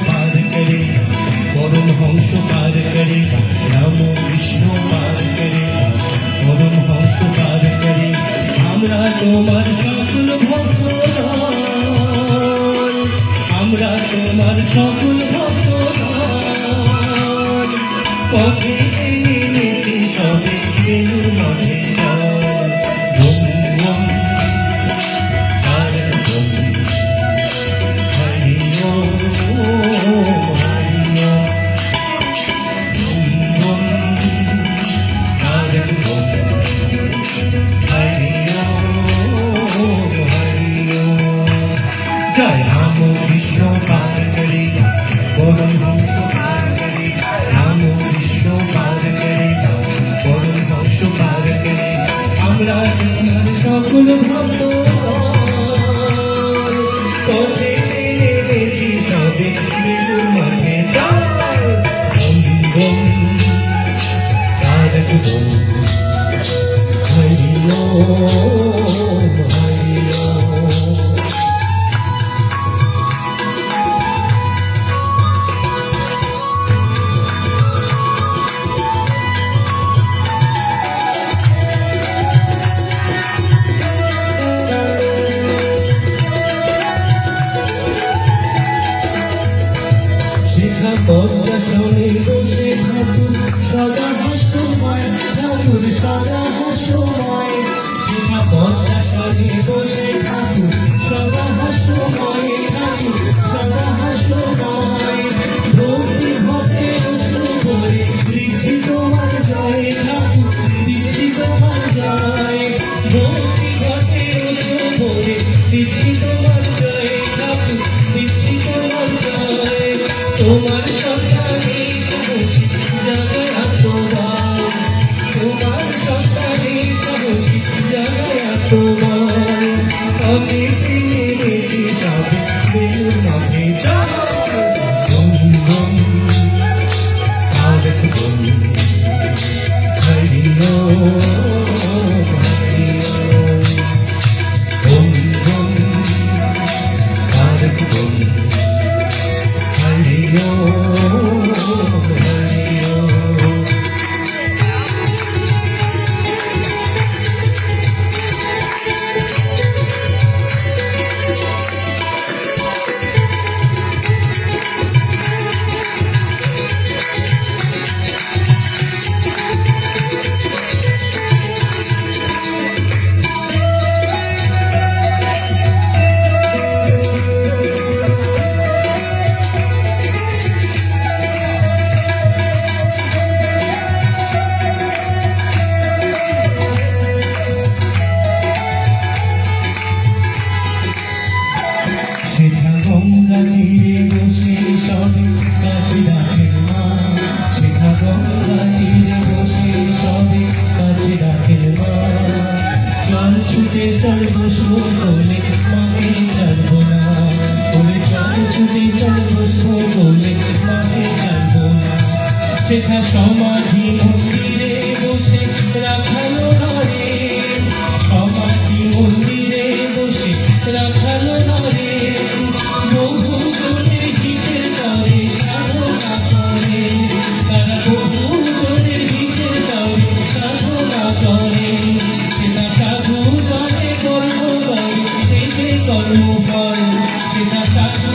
पार करेगा, परमहंस पार करेगा, राम कृष्ण पार करेगा, परमहंस पार करेगा। আমরা তোমার সকল ভক্তগণ, আমরা তোমার সকল ভক্তগণ, পথে নেমেছি সবে বেলুর মঠে চল। বম বম হরি বম, হরি ওম হরি ওম, বম বম হরি বম, হরি ওম হরি ওম। জয় রাম কৃষ্ণ পার করেगा, परमहंस पार करेगा, राम कृष्ण पार करेगा, परमहंस पार करेगा। আমরা তোমার সকল ভক্ত পথে নেমেছি সবে বেলুর মঠে চল। বম বম তারক বম, হরি ওম হরি ওম। পদ্মাসনে বসে ঠাকুর সদা হাস্যময়, ঠাকুর সদা হাস্যময়। সীমা পদ্মাসনে বসে ঠাকুর সদা হাস্যময়, ঠাকুর সদা হাস্যময়। ভক্তি ভক্তে রসু ভরে দিচ্ছি তোমার জয়, ঠাকুর দিচ্ছি তোমার জয়। ভক্তি ভক্তে রসু ভরে দিচ্ছি তোমার জয়, ঠাকুর দিচ্ছি তোমার জয়। তোমার সন্তানে সাহসী জাগায় আত্মবল, তোমার সন্তানে সাহসী জাগায় আত্মবল। আমি নেমেছি সবে বেলুর মঠে চল। বম বম তারক বম, হরি ওম হরি ওম, বম বম তারক বম, হরি ওম হরি ওম। সেটা গঙ্গা তীরে বসে সবে কাছে ডাকেন মা, সেটা গঙ্গা তীরে বসে সবে কাছে ডাকেন মা। চল ছুটে চল বসবো বলে মাকে ছাড়বো না, বলে চল ছুটে চল বসবো বলে মাকে ছাড়বো না। সেটা সমাধি মন্দিরে বসে রাখালো নরে, সমাধি মন্দিরে বসে রাখালো নরে। বহু জনের ভিড়ের তরে সাধনা করে, তারা বহু জনের ভিড়ের তরে সাধনা করে। সেটা সাধু জনে কর্ম করে, সেই যে কর্মফল, সেটা সাধু